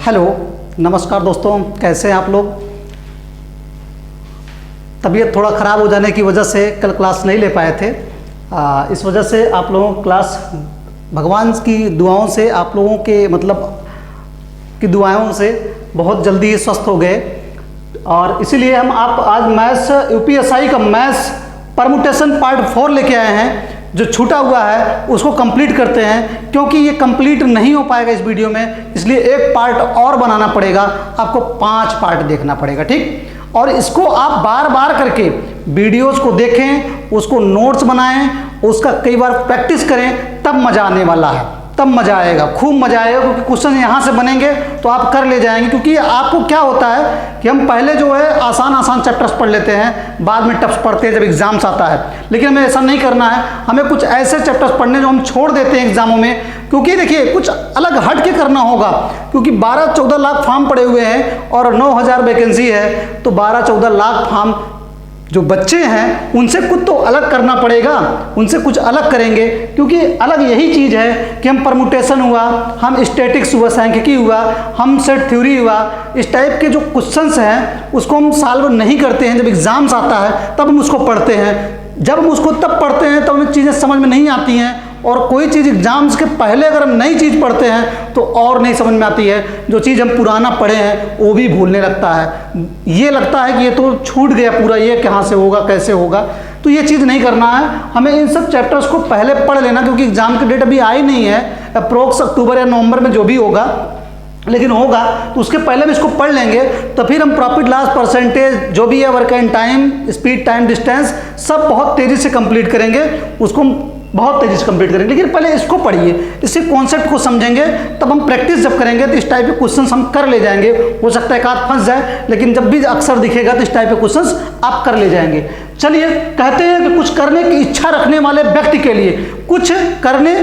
Hello नमस्कार दोस्तों, कैसे हैं आप लोग। तबीयत थोड़ा ख़राब हो जाने की वजह से कल क्लास नहीं ले पाए थे। इस वजह से आप लोगों को क्लास भगवान की दुआओं से, आप लोगों के की दुआओं से बहुत जल्दी ही स्वस्थ हो गए। और इसीलिए हम आज मैथ्स यूपीएसआई का मैथ्स परमुटेशन पार्ट 4 लेके आए हैं। जो छूटा हुआ है उसको कंप्लीट करते हैं, क्योंकि ये कंप्लीट नहीं हो पाएगा इस वीडियो में, इसलिए एक पार्ट और बनाना पड़ेगा। आपको 5 पार्ट देखना पड़ेगा, ठीक। और इसको आप बार बार करके वीडियोस को देखें, उसको नोट्स बनाएं, उसका कई बार प्रैक्टिस करें, तब मज़ा आने वाला है, तब मज़ा आएगा, खूब मज़ा आएगा। क्योंकि क्वेश्चन यहाँ से बनेंगे तो आप कर ले जाएंगे। क्योंकि आपको क्या होता है कि हम पहले जो है आसान चैप्टर्स पढ़ लेते हैं, बाद में टफ्स पढ़ते हैं जब एग्जाम्स आता है। लेकिन हमें ऐसा नहीं करना है, हमें कुछ ऐसे चैप्टर्स पढ़ने जो हम छोड़ देते हैं एग्जामों में। क्योंकि देखिए कुछ अलग हट के करना होगा, क्योंकि 12-14 लाख फॉर्म पड़े हुए हैं और 9,000 वैकेंसी है। तो 12-14 लाख फॉर्म जो बच्चे हैं उनसे कुछ तो अलग करना पड़ेगा, उनसे कुछ अलग करेंगे। क्योंकि अलग यही चीज़ है कि हम परमुटेशन हुआ, हम स्टैटिक्स हुआ, सांख्यिकी हुआ, हम सेट थ्योरी हुआ, इस टाइप के जो क्वेश्चंस हैं उसको हम सॉल्व नहीं करते हैं। जब एग्जाम्स आता है तब हम उसको पढ़ते हैं। जब हम उसको तब पढ़ते हैं तब हमें चीज़ें समझ में नहीं आती हैं। और कोई चीज़ एग्जाम्स के पहले अगर हम नई चीज़ पढ़ते हैं तो और नहीं समझ में आती है। जो चीज़ हम पुराना पढ़े हैं वो भी भूलने लगता है, ये लगता है कि ये तो छूट गया पूरा, ये कहाँ से होगा, कैसे होगा। तो ये चीज़ नहीं करना है, हमें इन सब चैप्टर्स को पहले पढ़ लेना। क्योंकि एग्जाम की डेट अभी आई नहीं है, अप्रोक्स अक्टूबर या नवंबर में जो भी होगा, लेकिन होगा तो उसके पहले हम इसको पढ़ लेंगे। तो फिर हम प्रॉफिट लॉस परसेंटेज जो भी है, work and time, speed, time, distance, सब बहुत तेज़ी से कंप्लीट करेंगे, उसको बहुत तेज़ी से कंप्लीट करेंगे। लेकिन पहले इसको पढ़िए, इसके कॉन्सेप्ट को समझेंगे, तब हम प्रैक्टिस जब करेंगे तो इस टाइप के क्वेश्चंस हम कर ले जाएंगे। हो सकता है एक आध फंस जाए, लेकिन जब भी अक्सर दिखेगा तो इस टाइप के क्वेश्चंस आप कर ले जाएंगे। चलिए, कहते हैं कि कुछ करने की इच्छा रखने वाले व्यक्ति के लिए, कुछ करने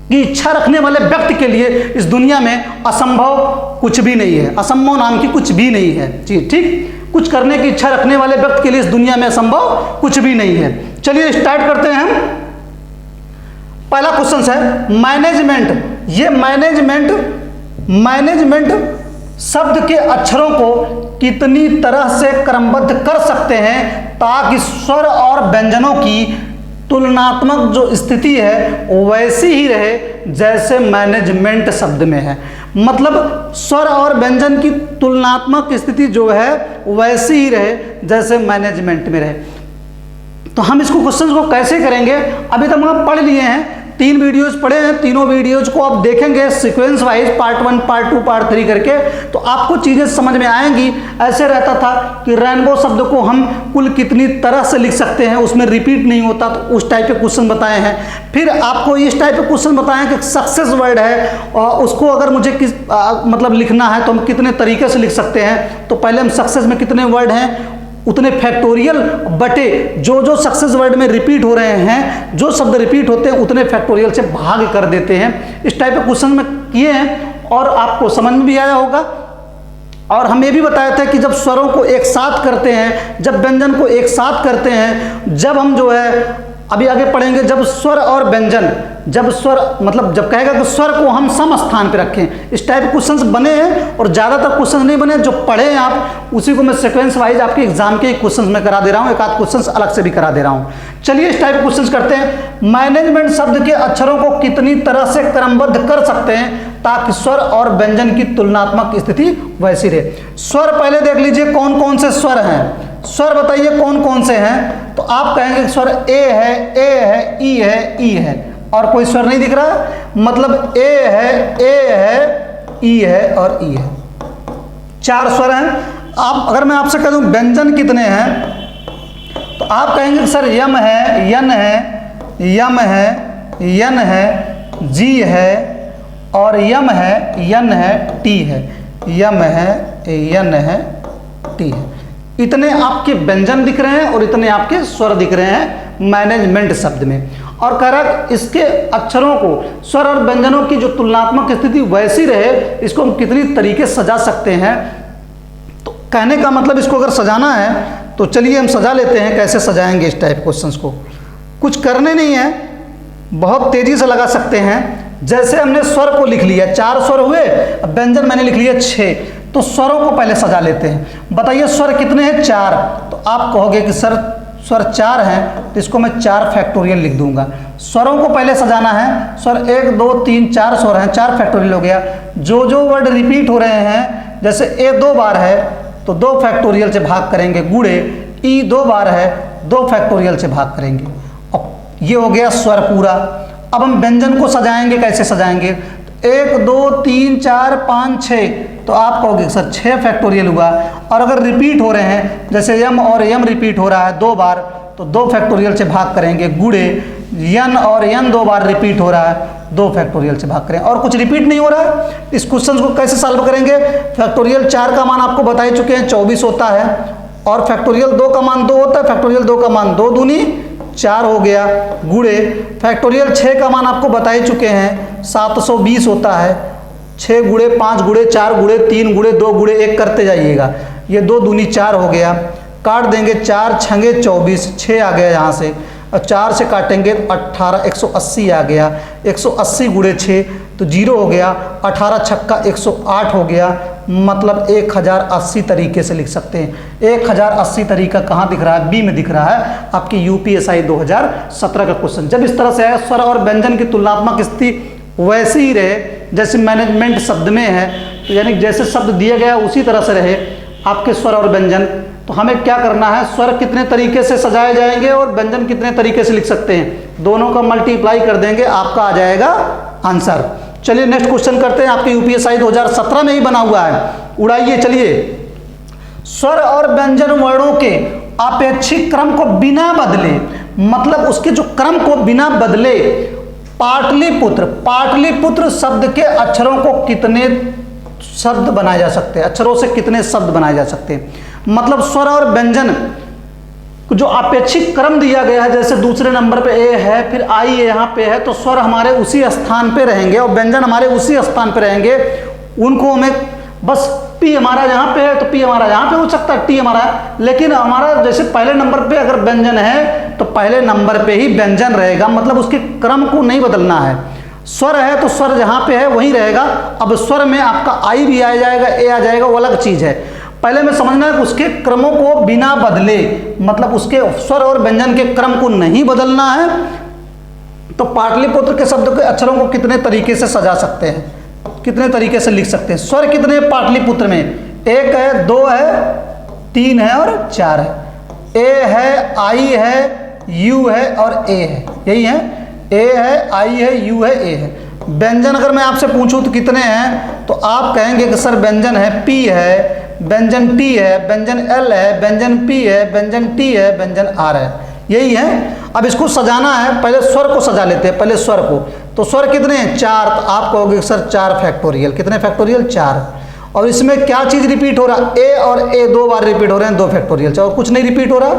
की इच्छा रखने वाले व्यक्ति के लिए इस दुनिया में असंभव कुछ भी नहीं है। असंभव नाम की कुछ भी नहीं है जी, ठीक। कुछ करने की इच्छा रखने वाले व्यक्ति के लिए इस दुनिया में असंभव कुछ भी नहीं है। चलिए स्टार्ट करते हैं हम। पहला क्वेश्चन है मैनेजमेंट। ये मैनेजमेंट शब्द के अक्षरों को कितनी तरह से क्रमबद्ध कर सकते हैं ताकि स्वर और व्यंजनों की तुलनात्मक जो स्थिति है वैसी ही रहे जैसे मैनेजमेंट शब्द में है। मतलब स्वर और व्यंजन की तुलनात्मक स्थिति जो है वैसी ही रहे जैसे मैनेजमेंट में रहे। तो हम इसको क्वेश्चन को कैसे करेंगे, अभी तक हम पढ़ लिए हैं, 3 वीडियोज पढ़े हैं। तीनों वीडियोज को आप देखेंगे sequence wise, part 1, part 2, part 3 करके, तो आपको चीज़ें समझ में आएंगी। ऐसे रहता था कि रेनबो शब्द को हम कुल कितनी तरह से लिख सकते हैं, उसमें रिपीट नहीं होता, तो उस टाइप के क्वेश्चन बताए हैं। फिर आपको इस टाइप के क्वेश्चन बताए हैं कि सक्सेस वर्ड है और उसको अगर मुझे मतलब लिखना है तो हम कितने तरीके से लिख सकते हैं। तो पहले हम सक्सेस में कितने वर्ड हैं उतने फैक्टोरियल बटे जो सक्सेस वर्ड में रिपीट हो रहे हैं, जो शब्द रिपीट होते हैं उतने फैक्टोरियल से भाग कर देते हैं। इस टाइप के क्वेश्चन में किए हैं और आपको समझ में भी आया होगा। और हम ये भी बताए थे कि जब स्वरों को एक साथ करते हैं, जब व्यंजन को एक साथ करते हैं, जब हम जो है अभी आगे पढ़ेंगे, जब स्वर और व्यंजन, जब स्वर मतलब जब कहेगा कि स्वर को हम सम स्थान पे रखें। इस टाइप के क्वेश्चंस बने हैं और ज़्यादातर क्वेश्चंस नहीं बने, जो पढ़े हैं आप उसी को मैं सीक्वेंस वाइज आपके एग्जाम के क्वेश्चंस में करा दे रहा हूँ, एक आध क्वेश्चंस अलग से भी करा दे रहा हूँ। चलिए इस टाइप के क्वेश्चंस करते हैं। मैनेजमेंट शब्द के अक्षरों को कितनी तरह से क्रमबद्ध कर सकते हैं ताकि स्वर और व्यंजन की तुलनात्मक स्थिति वैसी रहे। स्वर पहले देख लीजिए कौन कौन से स्वर हैं, स्वर बताइए कौन कौन से हैं। तो आप कहेंगे स्वर ए है, ई है, और कोई स्वर नहीं दिख रहा, मतलब ए है, ई है और ई है। 4 स्वर हैं। आप अगर मैं आपसे कह दूं व्यंजन कितने हैं, तो आप कहेंगे सर यम है, यन है, यम है, यन है, जी है और यम है, यन है, टी है, यम है, यन है, टी है। इतने आपके व्यंजन दिख रहे हैं और इतने आपके स्वर दिख रहे हैं मैनेजमेंट शब्द में। और कह रहा इसके अक्षरों को, स्वर और व्यंजनों की जो तुलनात्मक स्थिति वैसी रहे, इसको हम कितनी तरीके से सजा सकते हैं। तो कहने का मतलब इसको अगर सजाना है तो चलिए हम सजा लेते हैं। कैसे सजाएंगे इस टाइप क्वेश्चंस को, कुछ करने नहीं है, बहुत तेज़ी से लगा सकते हैं। जैसे हमने स्वर को लिख लिया, 4 स्वर हुए, अब व्यंजन मैंने लिख लिया 6, तो स्वरों को पहले सजा लेते हैं। बताइए स्वर कितने हैं? 4। तो आप कहोगे कि सर स्वर 4 हैं, तो इसको मैं 4 फैक्टोरियल लिख दूंगा। स्वरों को पहले सजाना है, स्वर 1 2 3 4 स्वर हैं, 4 फैक्टोरियल हो गया। जो जो वर्ड रिपीट हो रहे हैं, जैसे ए 2 बार है तो 2 फैक्टोरियल से भाग करेंगे, गुणे ई 2 बार है 2 फैक्टोरियल से भाग करेंगे। अब ये हो गया स्वर पूरा। अब हम व्यंजन को सजाएंगे, कैसे सजाएंगे? 1 2 3 4 5 6, तो आप कहोगे सर 6 फैक्टोरियल हुआ। और अगर रिपीट हो रहे हैं, जैसे यम और यम रिपीट हो रहा है 2 बार, तो 2 फैक्टोरियल से भाग करेंगे, गुणे यन और यन 2 बार रिपीट हो रहा है, 2 फैक्टोरियल से भाग करें। और कुछ रिपीट नहीं हो रहा है, इस क्वेश्चन को कैसे सॉल्व करेंगे? फैक्टोरियल 4 का मान आपको बता ही चुके हैं 24 होता है, और फैक्टोरियल 2 का मान 2 होता है, फैक्टोरियल 2 का मान 2 दूनी 4 हो गया, गुणे फैक्टोरियल 6 का मान आपको बता ही चुके हैं 720 होता है, 6 गुणे 5 गुणे 4 गुणे 3 गुणे 2 गुणे 1 करते जाइएगा, ये 2 दूनी 4 हो गया। काट देंगे, 4 छंगे 24, 6 आ गया यहाँ से, और 4 से काटेंगे 18, 180 आ गया, 180 गुणे 6 तो 0 हो गया, 18 छक्का 108 हो गया, मतलब 1080 तरीके से लिख सकते हैं। 1080 तरीका कहाँ दिख रहा है? बी में दिख रहा है, आपकी यूपीएसआई 2017 का क्वेश्चन। जब इस तरह से है, स्वर और व्यंजन की तुलनात्मक स्थिति वैसी ही रहे जैसे मैनेजमेंट शब्द में है, तो यानी जैसे शब्द दिया गया उसी तरह से रहे आपके स्वर और व्यंजन। तो हमें क्या करना है? स्वर कितने तरीके से सजाए जाएंगे और व्यंजन कितने तरीके से लिख सकते हैं, दोनों का मल्टीप्लाई कर देंगे, आपका आ जाएगा आंसर। चलिए नेक्स्ट क्वेश्चन करते हैं, आपके यूपीएसआई 2017 में ही बना हुआ है, उड़ाइए। चलिए, स्वर और व्यंजन वर्णों के अपेक्षिक क्रम को बिना बदले, मतलब उसके जो क्रम को बिना बदले पाटलिपुत्र शब्द के अक्षरों को कितने शब्द बनाए जा सकते हैं, अक्षरों से कितने शब्द बनाए जा सकते हैं। मतलब स्वर और व्यंजन जो अपेक्षिक क्रम दिया गया है, जैसे दूसरे नंबर पे ए है, फिर आई यहाँ पे है, तो स्वर हमारे उसी स्थान पे रहेंगे और व्यंजन हमारे उसी स्थान पे रहेंगे। उनको हमें बस पी हमारा यहाँ पे है तो पी हमारा यहाँ पे हो सकता है, टी हमारा है, लेकिन हमारा जैसे पहले नंबर पे अगर व्यंजन है तो पहले नंबर पे ही व्यंजन रहेगा, मतलब उसके क्रम को नहीं बदलना है। स्वर है तो स्वर जहाँ पे है वही रहेगा। अब स्वर में आपका आई भी आ जाएगा, ए आ जाएगा, वो अलग चीज़ है। पहले में समझना है कि उसके क्रमों को बिना बदले, मतलब उसके स्वर और व्यंजन के क्रम को नहीं बदलना है। तो पाटलिपुत्र के शब्द के अक्षरों को कितने तरीके से सजा सकते हैं, कितने तरीके से लिख सकते हैं। स्वर कितने पाटलिपुत्र में? 1 है, 2 है, 3 है और 4 है। ए है, आई है, यू है और ए है, यही है। ए है, आई है, यू है, ए है। व्यंजन अगर मैं आपसे पूछूं तो कितने हैं, तो आप कहेंगे कि सर व्यंजन है, पी है, व्यंजन टी है, व्यंजन एल है, व्यंजन पी है, व्यंजन टी है, व्यंजन आर है, यही है। अब इसको सजाना है, पहले स्वर को सजा लेते हैं, पहले स्वर को। तो स्वर कितने हैं? 4। तो आप कहोगे सर 4 फैक्टोरियल। कितने फैक्टोरियल? 4। और इसमें क्या चीज़ रिपीट हो रहा? ए और ए 2 बार रिपीट हो रहे हैं, 2 फैक्टोरियल। और कुछ नहीं रिपीट हो रहा,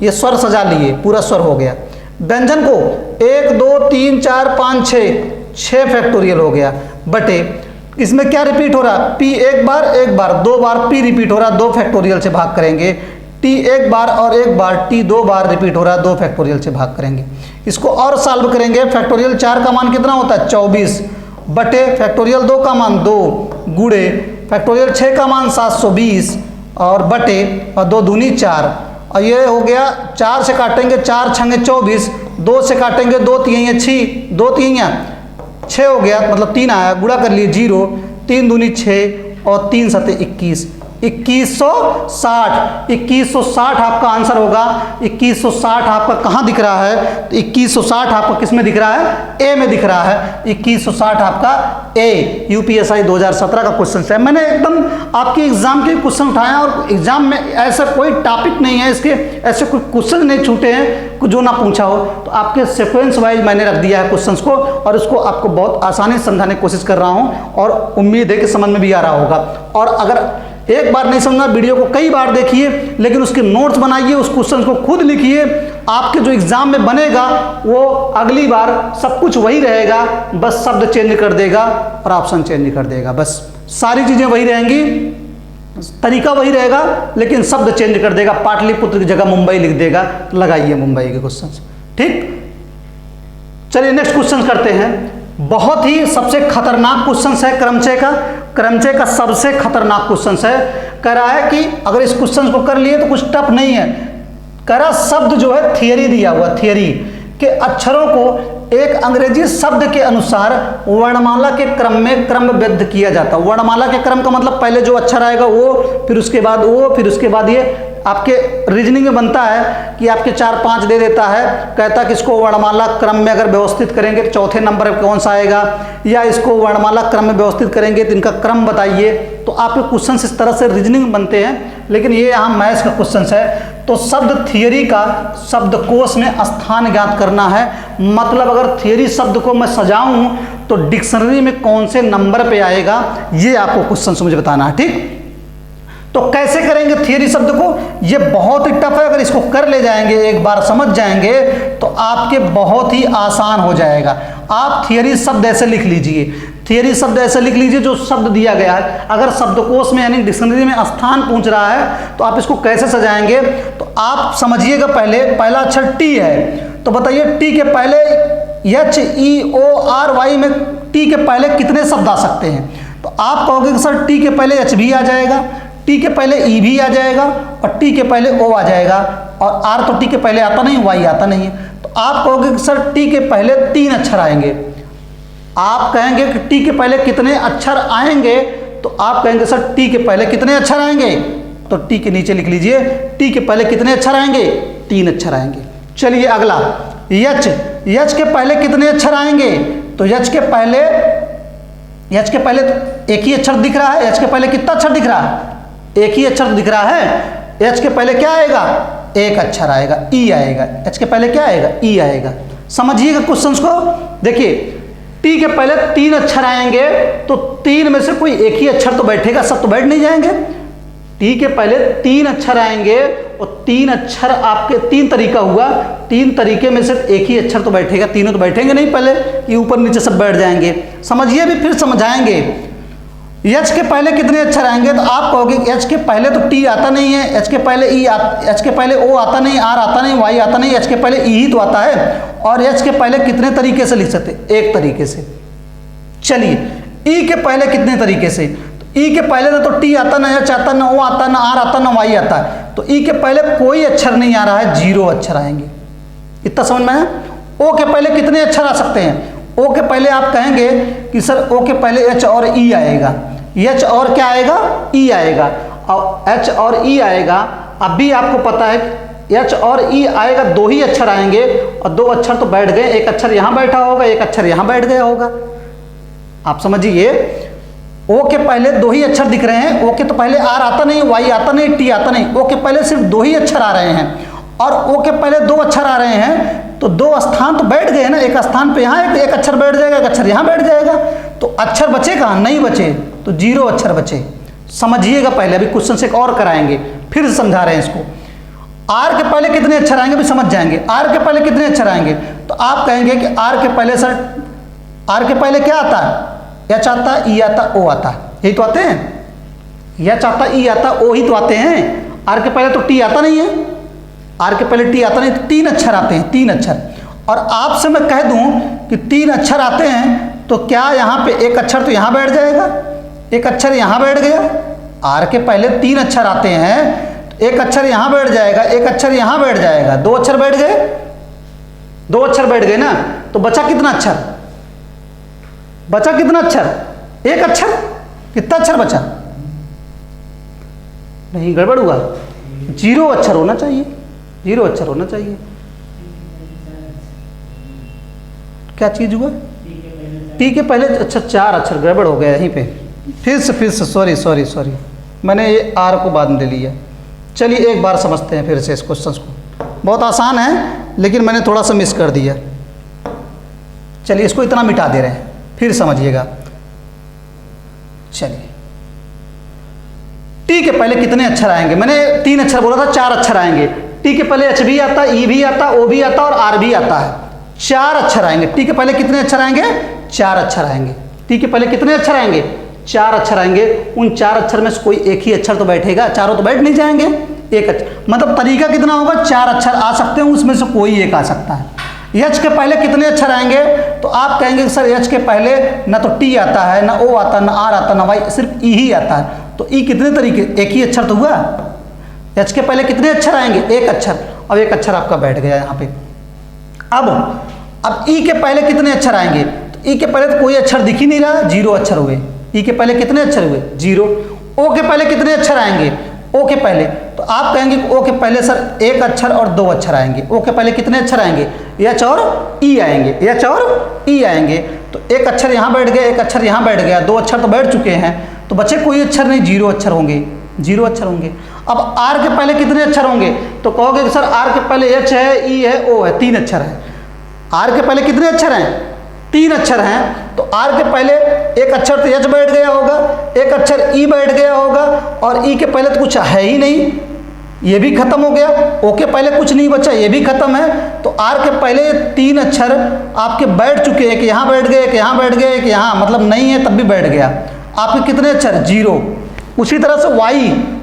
ये स्वर सजा लिए, पूरा स्वर हो गया। व्यंजन को 1 2 3 4 5 6 फैक्टोरियल हो गया, बटे इसमें क्या रिपीट हो रहा? पी 1 बार 2 बार पी रिपीट हो रहा, 2 फैक्टोरियल से भाग करेंगे। टी 1 बार और 1 बार टी 2 बार रिपीट हो रहा है, 2 फैक्टोरियल से भाग करेंगे। इसको और सॉल्व करेंगे। फैक्टोरियल 4 का मान कितना होता है? 24, बटे फैक्टोरियल 2 का मान 2, गुणे फैक्टोरियल 6 का मान 720 और बटे और 2 दूनी 4। और ये हो गया, 4 से काटेंगे 4 छंगे 24, 2 से काटेंगे 2 तिहाइयाँ 6, 2 तिहाइयाँ 6 हो गया, मतलब 3 आया, गुणा कर लिए 0, 3 दूनी 6 और 3 सते 21, 2160 आपका आंसर होगा। 2160 आपका कहाँ दिख रहा है? तो 2160 आपका किस में दिख रहा है? ए में दिख रहा है। 2160 आपका ए यूपीएसआई 2017 का क्वेश्चन है। मैंने एकदम आपके एग्जाम के क्वेश्चन उठाए और एग्जाम में ऐसा कोई टॉपिक नहीं है, इसके ऐसे कोई क्वेश्चन नहीं छूटे हैं जो ना पूछा हो। तो आपके सीक्वेंस वाइज मैंने रख दिया है क्वेश्चंस को और इसको आपको बहुत आसानी से समझाने की कोशिश कर रहा हूँ और उम्मीद है कि समझ में भी आ रहा होगा। और अगर एक बार नहीं समझना, वीडियो को कई बार देखिए, लेकिन उसके नोट्स बनाइए, उस क्वेश्चन को खुद लिखिए। आपके जो एग्जाम में बनेगा वो अगली बार सब कुछ वही रहेगा, बस शब्द चेंज कर देगा और ऑप्शन चेंज कर देगा, बस सारी चीजें वही रहेंगी, तरीका वही रहेगा, लेकिन शब्द चेंज कर देगा। पाटलिपुत्र की जगह मुंबई लिख देगा। लगाइए मुंबई के क्वेश्चन, ठीक। चलिए नेक्स्ट क्वेश्चन करते हैं। बहुत ही सबसे खतरनाक क्वेश्चन है क्रमचय का सबसे खतरनाक क्वेश्चन है। कह रहा है कि अगर इस क्वेश्चन को कर लिए तो कुछ टफ नहीं है। कह रहा शब्द जो है थियरी दिया हुआ, थियरी के अक्षरों को एक अंग्रेजी शब्द के अनुसार वर्णमाला के क्रम में क्रमबद्ध किया जाता है। वर्णमाला के क्रम का मतलब पहले जो अक्षर आएगा वो, फिर उसके बाद वो, फिर उसके बाद ये। आपके रीजनिंग में बनता है कि आपके 4-5 दे देता है, कहता है कि इसको वर्णमाला क्रम में अगर व्यवस्थित करेंगे तो चौथे नंबर पर कौन सा आएगा, या इसको वर्णमाला क्रम में व्यवस्थित करेंगे तो इनका क्रम बताइए। तो आपके क्वेश्चन इस तरह से रीजनिंग बनते हैं, लेकिन ये यहाँ मैथ्स का क्वेश्चन है। तो शब्द थियरी का शब्दकोश में स्थान ज्ञात करना है। मतलब अगर थियरी शब्द को मैं सजाऊं तो डिक्शनरी में कौन से नंबर पे आएगा, ये आपको क्वेश्चन मुझे बताना है। ठीक, तो कैसे करेंगे थियरी शब्द को, ये बहुत ही टफ है। अगर इसको कर ले जाएंगे, एक बार समझ जाएंगे तो आपके बहुत ही आसान हो जाएगा। आप थियरी शब्द ऐसे लिख लीजिए, थियरी शब्द ऐसे लिख लीजिए जो शब्द दिया गया है। अगर शब्दकोश में यानी डिक्शनरी में स्थान पूछ रहा है तो आप इसको कैसे सजाएंगे, तो आप समझिएगा। पहला अक्षर टी है, तो बताइए टी के पहले HEORY में टी के पहले कितने शब्द आ सकते हैं। तो आप कहोगे कि सर टी के पहले H भी आ जाएगा, टी के पहले ई भी आ जाएगा, और टी के पहले ओ आ जाएगा, और आर तो टी के पहले आता नहीं, वाई आता नहीं है। तो आप कहोगे कि सर टी के पहले 3 अक्षर आएंगे। आप कहेंगे कि टी के पहले कितने अक्षर आएंगे, तो आप कहेंगे सर टी के पहले कितने अक्षर आएंगे, तो टी के नीचे लिख लीजिए टी के पहले कितने अक्षर आएंगे, 3 अक्षर आएंगे। चलिए अगला यच, यच के पहले कितने अक्षर आएंगे, तो यच के पहले तो एक ही अक्षर दिख रहा है। एच के पहले कितना अक्षर दिख रहा है, एक ही अक्षर दिख रहा है। एच के पहले क्या आएगा, एक अक्षर आएगा, ई आएगा। एच के पहले क्या आएगा, ई आएगा। समझिएगा क्वेश्चंस को। देखिए टी के पहले 3 अक्षर आएंगे, तो 3 में से कोई एक ही अक्षर तो बैठेगा, सब तो बैठ नहीं जाएंगे। टी के पहले 3 अक्षर आएंगे, और 3 अक्षर आपके 3 तरीका हुआ, 3 तरीके में सिर्फ एक ही अक्षर तो बैठेगा, तीनों तो बैठेंगे नहीं पहले कि ऊपर नीचे सब बैठ जाएंगे। समझिए भी, फिर समझाएंगे। एच के पहले कितने अक्षर आएंगे, तो आप कहोगे एच के पहले तो टी आता नहीं है, एच के पहले ई एच के पहले ओ आता नहीं, आर आता नहीं, वाई आता नहीं, एच के पहले ई ही तो आता है। और एच के पहले कितने तरीके से लिख सकते, एक तरीके से। चलिए ई के पहले कितने तरीके से, तो ई के पहले ना तो टी आता, ना एच आता, ना ओ आता, ना आर आता, ना वाई आता है। तो ई के पहले कोई अक्षर नहीं आ रहा है, 0 अक्षर आएंगे। इतना समझ में आया। ओ के पहले कितने अक्षर आ सकते हैं, ओ के पहले आप कहेंगे कि सर ओ के पहले एच और ई आएगा, एच और क्या आएगा, ई आएगा, और एच और ई आएगा। अब भी आपको पता है एच और ई आएगा, 2 ही अक्षर आएंगे, और 2 अक्षर तो बैठ गए, एक अक्षर यहाँ बैठा होगा, एक अक्षर यहाँ बैठ गया होगा। आप समझिए, ओ के पहले 2 ही अक्षर दिख रहे हैं। ओ के तो पहले आर आता नहीं, वाई आता नहीं, टी आता नहीं। ओ के पहले सिर्फ 2 ही अक्षर आ रहे हैं, और ओ के पहले 2 अक्षर आ रहे हैं, तो 2 स्थान तो बैठ गए ना। एक स्थान पे यहाँ एक अक्षर बैठ जाएगा, एक अक्षर यहाँ बैठ जाएगा, तो अक्षर बचे कहाँ, नहीं बचे, तो 0 अक्षर बचे। समझिएगा पहले, अभी क्वेश्चन से एक और कराएंगे, फिर से समझा रहे हैं इसको। आर के पहले कितने अक्षर आएंगे भी समझ जाएंगे। आर के पहले कितने अक्षर आएंगे, तो आप कहेंगे कि आर के पहले सर, आर के पहले क्या आता है, एच आता, ई आता, ओ आता, यही तो आते हैं। एच आता, ई आता, ओ ही तो आते हैं। आर के पहले तो टी आता नहीं है, आर के पहले टी आता नहीं, तो 3 अक्षर आते हैं, 3 अक्षर। और आपसे मैं कह दूं कि 3 अक्षर आते हैं, तो क्या यहाँ पे एक अक्षर तो यहाँ बैठ जाएगा, एक अक्षर यहाँ बैठ गया। आर के पहले 3 अक्षर आते हैं, तो एक अक्षर यहाँ बैठ जाएगा, एक अक्षर यहाँ बैठ जाएगा, 2 अक्षर बैठ गए, 2 अक्षर बैठ गए ना। तो बचा कितना अक्षर, बचा कितना अक्षर, एक अक्षर। कितना अक्षर बचा, नहीं गड़बड़ हुआ, 0 अक्षर होना चाहिए, 0 अक्षर होना चाहिए। क्या चीज हुआ, टी के पहले, अच्छा 4 अक्षर, गड़बड़ हो गया यहीं पे। फिर से सॉरी, मैंने ये आर को बाद में ले लिया। चलिए एक बार समझते हैं फिर से इस क्वेश्चन को। बहुत आसान है, लेकिन मैंने थोड़ा सा मिस कर दिया। चलिए इसको इतना मिटा दे रहे हैं, फिर समझिएगा। चलिए टी के पहले कितने अक्षर आएंगे, मैंने 3 अक्षर बोला था, 4 अक्षर आएंगे। टी के पहले एच भी आता, ई भी आता, ओ भी आता, और आर भी आता है। 4 अक्षर आएंगे। टी के पहले कितने अक्षर आएंगे, 4 अक्षर आएंगे। टी के पहले कितने अक्षर आएंगे, 4 अक्षर आएंगे। उन 4 अक्षर में से कोई एक ही अक्षर तो बैठेगा, चारों तो बैठ नहीं जाएंगे। एक अक्षर मतलब तरीका कितना होगा, 4 अक्षर आ सकते हैं, उसमें से कोई एक आ सकता है। एच के पहले कितने अक्षर आएंगे? तो आप कहेंगे सर एच के पहले ना तो टी आता है, ना ओ आता है, ना आर आता है, ना वाई, सिर्फ ई ही आता है। तो ई कितने तरीके, एक ही अक्षर तो हुआ। एच के पहले कितने अक्षर आएंगे? एक अक्षर। अब एक अक्षर आपका बैठ गया यहाँ पे। अब ई के पहले कितने अक्षर आएंगे? तो ई के पहले तो कोई अक्षर दिख ही नहीं रहा, 0 अक्षर हुए। ई के पहले कितने अक्षर हुए? 0। ओ के पहले कितने अक्षर आएंगे? ओ के पहले, तो आप कहेंगे ओ के पहले सर एक अक्षर और 2 अक्षर आएंगे। ओ के पहले कितने अक्षर आएंगे? एच और ई आएंगे, एच और ई आएंगे। तो एक अक्षर यहाँ बैठ गया, एक अक्षर यहाँ बैठ गया, 2 अक्षर तो बैठ चुके हैं, तो बचे कोई अक्षर नहीं, 0 अक्षर होंगे, 0 अक्षर होंगे। अब आर के पहले कितने अक्षर होंगे? तो कहोगे कि सर आर के पहले एच है, ई है, ओ है, 3 अक्षर है। आर के पहले कितने अक्षर हैं? 3 अक्षर हैं। तो आर के पहले एक अक्षर तो एच बैठ गया होगा, एक अक्षर ई बैठ गया होगा, और ई के पहले तो कुछ है ही नहीं, ये भी खत्म हो गया। ओ के पहले कुछ नहीं बचा, ये भी खत्म है। तो आर के पहले 3 अक्षर आपके बैठ चुके हैं, कि यहाँ बैठ गए, कि यहाँ बैठ गए, कि यहाँ मतलब नहीं है तब भी बैठ गया। आपके कितने अक्षर? 0। उसी तरह से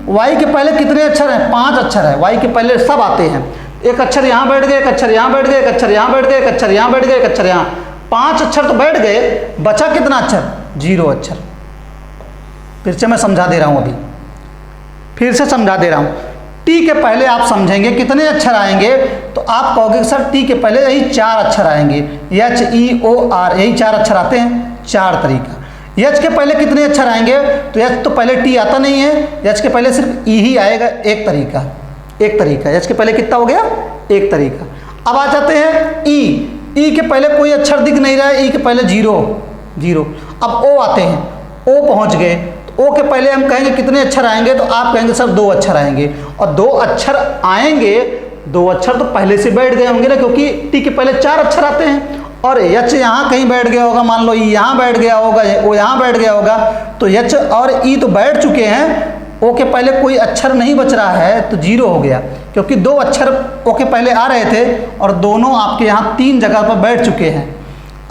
वाई के पहले कितने अक्षर हैं? 5 अक्षर है। वाई के पहले सब आते हैं, एक अक्षर यहाँ बैठ गए, एक अक्षर यहाँ बैठ गए, एक अक्षर यहाँ बैठ गए, एक अक्षर यहाँ बैठ गए, एक अक्षर यहाँ, 5 अक्षर तो बैठ गए, बचा कितना अक्षर? 0 अक्षर। फिर से मैं समझा दे रहा हूँ, अभी फिर से समझा दे रहा हूँ। टी के पहले आप समझेंगे कितने अक्षर आएंगे? तो आप कहोगे सर टी के पहले यही 4 अक्षर आएंगे, एच ई ओ आर, यही 4 अक्षर आते हैं, 4 तरीका। एच के पहले कितने अक्षर आएंगे? तो एच तो पहले टी आता नहीं है, एच के पहले सिर्फ ई ही आएगा, एक तरीका, एक तरीका। एच के पहले कितना हो गया? एक तरीका। अब आ जाते हैं ई। ई के पहले कोई अक्षर दिख नहीं रहा है, ई के पहले 0। अब ओ आते हैं, ओ पहुंच गए, तो ओ के पहले हम कहेंगे कितने अक्षर आएंगे? तो आप कहेंगे सर 2 अक्षर आएंगे, और 2 अक्षर आएंगे, 2 अक्षर तो पहले से बैठ गए होंगे ना, क्योंकि टी के पहले 4 अक्षर आते हैं। और एच यहाँ कहीं बैठ गया होगा, मान लो ई यहाँ बैठ गया होगा, ओ यहाँ बैठ गया होगा, तो एच और ई तो बैठ चुके हैं। ओ के पहले कोई अक्षर नहीं बच रहा है, तो 0 हो गया, क्योंकि 2 अक्षर ओ के पहले आ रहे थे और दोनों आपके यहाँ 3 जगह पर बैठ चुके हैं।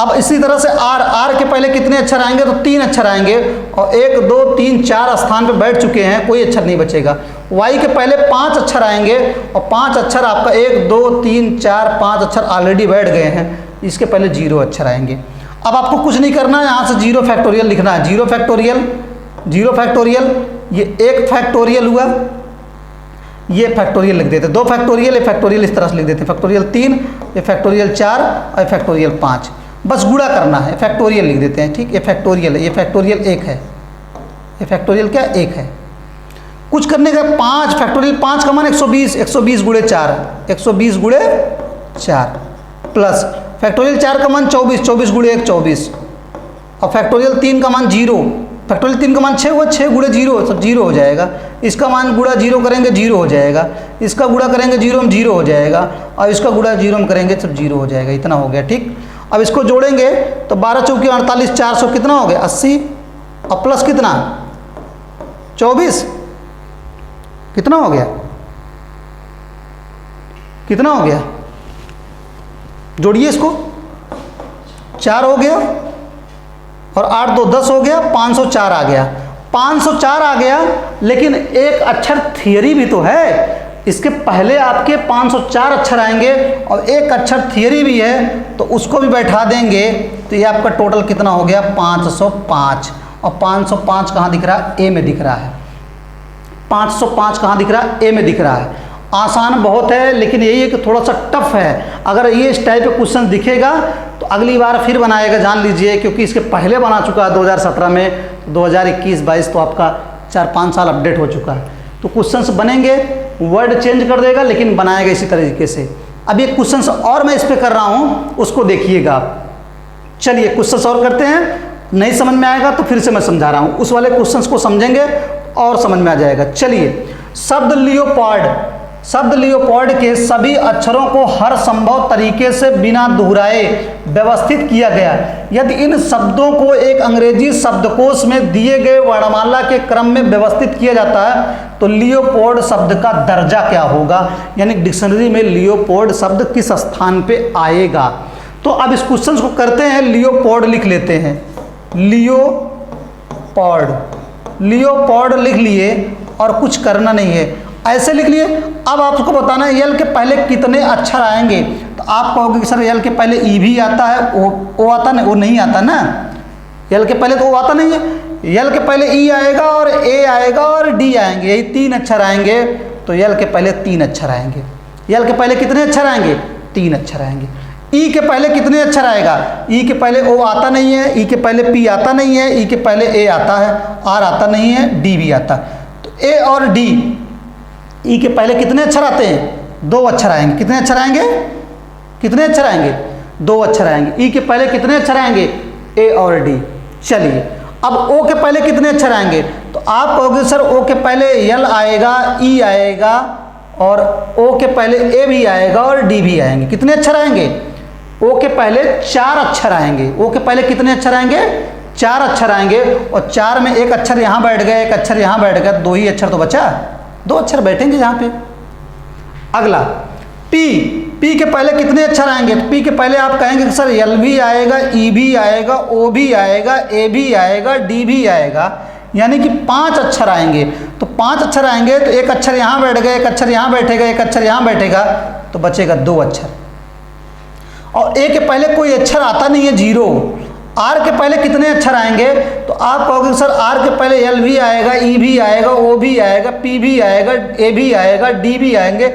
अब इसी तरह से आर के पहले कितने अक्षर आएंगे? तो 3 अक्षर आएंगे, और 1 2 3 4 स्थान पर बैठ चुके हैं, कोई अक्षर नहीं बचेगा। वाई के पहले 5 अक्षर आएंगे, और 5 अक्षर आपका 1 2 3 4 5 अक्षर ऑलरेडी बैठ गए हैं, इसके पहले 0 अक्षर आएंगे। अब आपको कुछ नहीं करना है, यहाँ से 0 फैक्टोरियल लिखना है। 0 फैक्टोरियल, 0 फैक्टोरियल, ये 1 फैक्टोरियल हुआ, ये फैक्टोरियल लिख देते, 2 फैक्टोरियल, ये फैक्टोरियल इस तरह से लिख देते, फैक्टोरियल 3, ये फैक्टोरियल 4 और फैक्टोरियल 5। बस गुणा करना है, फैक्टोरियल लिख देते हैं, ठीक। ये फैक्टोरियल है, ये फैक्टोरियल 1 है, ये फैक्टोरियल क्या? 1 है। कुछ करने का 5 फैक्टोरियल 5 का मान 120, 120 गुणे 4, 120 गुणे 4, प्लस फैक्टोरियल 4 का मान 24, 24 गुणे 1 24, और फैक्टोरियल 3 का मान 0, फैक्टोरियल 3 का मान 6 हुआ, 6 गुणे 0 सब 0 हो जाएगा। इसका मान गुणा 0 करेंगे 0 हो जाएगा, इसका गुणा करेंगे 0 में 0 हो जाएगा, और इसका गुणा 0 में करेंगे सब 0 हो जाएगा। इतना हो गया, ठीक। अब इसको जोड़ेंगे तो 12 चौकी 48, 400 कितना हो गया? 80, और प्लस कितना? 24, कितना हो गया? कितना हो गया? जोड़िए इसको, 4 हो गया, और 8 2 10 हो गया, 504 आ गया। 504 आ गया, लेकिन एक अक्षर थियरी भी तो है, इसके पहले आपके 504 अक्षर आएंगे, और एक अक्षर थियरी भी है, तो उसको भी बैठा देंगे, तो ये आपका टोटल कितना हो गया? 505। और 505 कहाँ दिख रहा है? ए में दिख रहा है। 505 कहाँ दिख रहा है? ए में दिख रहा है। आसान बहुत है, लेकिन यही है कि थोड़ा सा टफ है। अगर ये इस टाइप का क्वेश्चन दिखेगा तो अगली बार फिर बनाएगा, जान लीजिए, क्योंकि इसके पहले बना चुका है 2017 में, 2021-22 तो आपका 4-5 साल अपडेट हो चुका है। तो क्वेश्चंस बनेंगे, वर्ड चेंज कर देगा, लेकिन बनाएगा इसी तरीके से। अब ये क्वेश्चंस और मैं इस पर कर रहा हूँ, उसको देखिएगा आप। चलिए क्वेश्चंस और करते हैं, नहीं समझ में आएगा तो फिर से मैं समझा रहा हूँ, उस वाले क्वेश्चंस को समझेंगे और समझ में आ जाएगा। चलिए, शब्द लियोपार्ड, शब्द लियोपार्ड के सभी अक्षरों को हर संभव तरीके से बिना दोहराए व्यवस्थित किया गया। यदि इन शब्दों को एक अंग्रेजी शब्दकोश में दिए गए वर्णमाला के क्रम में व्यवस्थित किया जाता है तो लियोपोल्ड शब्द का दर्जा क्या होगा, यानी डिक्शनरी में लियोपोल्ड शब्द किस स्थान पे आएगा। तो अब इस क्वेश्चन को करते हैं, लियोपोल्ड लिख लेते हैं, लियोपोल्ड, लियोपोल्ड लिख लिए और कुछ करना नहीं है, ऐसे लिख लिए। अब आपको बताना है यल के पहले कितने अक्षर आएंगे, तो आप कहोगे कि सर यल के पहले ई भी आता है, ओ आता नहीं, वो नहीं आता ना, यल के पहले तो ओ आता नहीं है, यल के पहले ई आएगा और ए आएगा और डी आएंगे, यही 3 अक्षर आएंगे। तो यल के पहले 3 अक्षर आएंगे। यल के पहले कितने अक्षर आएंगे? 3 अक्षर आएंगे। ई के पहले कितने अक्षर आएगा? ई के पहले ओ आता नहीं है, ई के पहले पी आता नहीं है, ई के पहले ए आता है, आर आता नहीं है, डी भी आता। तो ए और डी, ई के पहले कितने अक्षर आते हैं? 2 अक्षर आएंगे। कितने अक्षर आएंगे? कितने अक्षर आएंगे? 2 अक्षर आएंगे। ई के पहले कितने अक्षर आएंगे? ए और डी। चलिए अब ओ के पहले कितने अक्षर आएंगे? तो आप कहोगे सर ओ के पहले यल आएगा, ई आएगा और ओ के पहले ए भी आएगा और डी भी आएंगे। कितने अक्षर आएंगे? ओ के पहले 4 अक्षर आएंगे। ओ के पहले कितने अक्षर आएंगे? 4 अक्षर आएंगे और 4 में एक अक्षर यहाँ बैठ गया, एक अक्षर यहाँ बैठ गया, 2 ही अक्षर तो बचा, 2 अक्षर बैठेंगे यहाँ पे। अगला पी, पी के पहले कितने अक्षर आएंगे? तो पी के पहले आप कहेंगे कि सर यल भी आएगा, ई भी आएगा, ओ भी आएगा, ए भी आएगा, डी भी आएगा, यानी कि 5 अक्षर आएंगे। तो 5 अक्षर आएंगे तो एक अक्षर यहाँ बैठ गया, एक अक्षर यहाँ बैठेगा, एक अक्षर यहाँ बैठेगा, तो बचेगा 2 अक्षर। और ए के पहले कोई अक्षर आता नहीं है, 0। आर के पहले कितने अक्षर आएंगे? तो आप कहोगे सर आर के पहले यल भी आएगा, ई भी आएगा, ओ भी आएगा, पी भी आएगा, ए भी आएगा, डी भी आएंगे।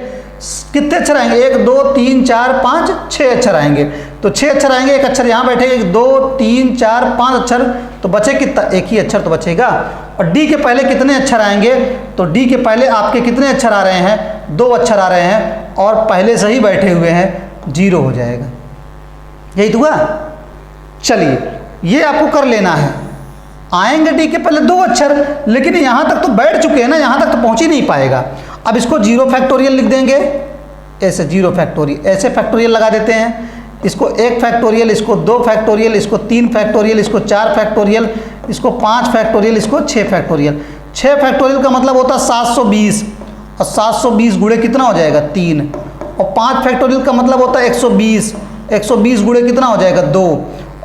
कितने अक्षर आएंगे? 1 2 3 4 5 6 अक्षर आएंगे। तो 6 अक्षर आएंगे, एक अक्षर यहाँ बैठेगा, 2 3 4 5 अक्षर, तो बचे कितना? एक ही अक्षर तो बचेगा। और डी के पहले कितने अक्षर आएंगे? तो डी के पहले आपके कितने अक्षर आ रहे हैं? 2 अक्षर आ रहे हैं और पहले से ही बैठे हुए हैं, 0 हो जाएगा। यही तो हुआ। चलिए ये आपको कर लेना है। आएंगे डी के पहले 2 अक्षर, लेकिन यहाँ तक तो बैठ चुके हैं ना, यहाँ तक तो पहुँच ही नहीं पाएगा। अब इसको 0 फैक्टोरियल लिख देंगे, ऐसे 0 फैक्टोरियल, ऐसे फैक्टोरियल लगा देते हैं। इसको 1 फैक्टोरियल, इसको 2 फैक्टोरियल, इसको 3 फैक्टोरियल, इसको 4 फैक्टोरियल, इसको 5 फैक्टोरियल, इसको 6 फैक्टोरियल। 6 फैक्टोरियल का मतलब होता है 720, और 720 गुणे कितना हो जाएगा? 3। और 5 फैक्टोरियल का मतलब होता है 120, 120 गुणे कितना हो जाएगा? 2।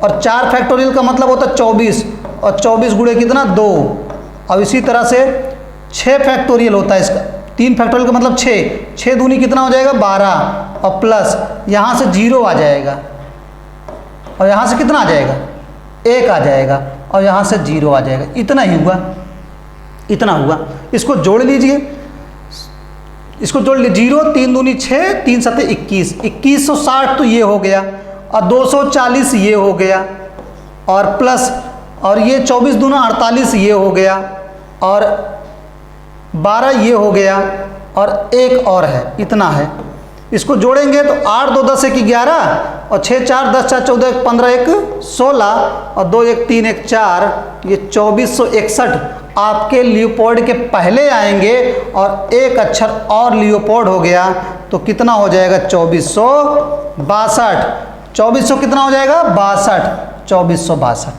और 4 फैक्टोरियल का मतलब होता है 24, और 24 गुणे कितना? 2। अब इसी तरह से 6 फैक्टोरियल होता है इसका, 3 फैक्टोरियल का मतलब 6, 6 दूनी कितना हो जाएगा? 12, और प्लस यहाँ से 0 आ जाएगा, और यहाँ से कितना आ जाएगा? 1 आ जाएगा, और यहाँ से 0 आ जाएगा। इतना ही हुआ, इतना हुआ। इसको जोड़ लीजिए, इसको जोड़ लीजिए। 0 3 दूनी 6, 3 7 21, 2160 तो ये हो गया, और 240 ये हो गया, और प्लस, और ये 24 दूना 48 ये हो गया, और 12 ये हो गया, और एक और है, इतना है। इसको जोड़ेंगे तो 8 2 10 1 11, और 6 4 10 4 14 1 15 1 16, और 2 1 3 1 4, ये 2461 आपके लियोपोल्ड के पहले आएंगे, और एक अक्षर और लियोपोल्ड हो गया तो कितना हो जाएगा? 2462। 2400 कितना हो जाएगा? 62, 2462,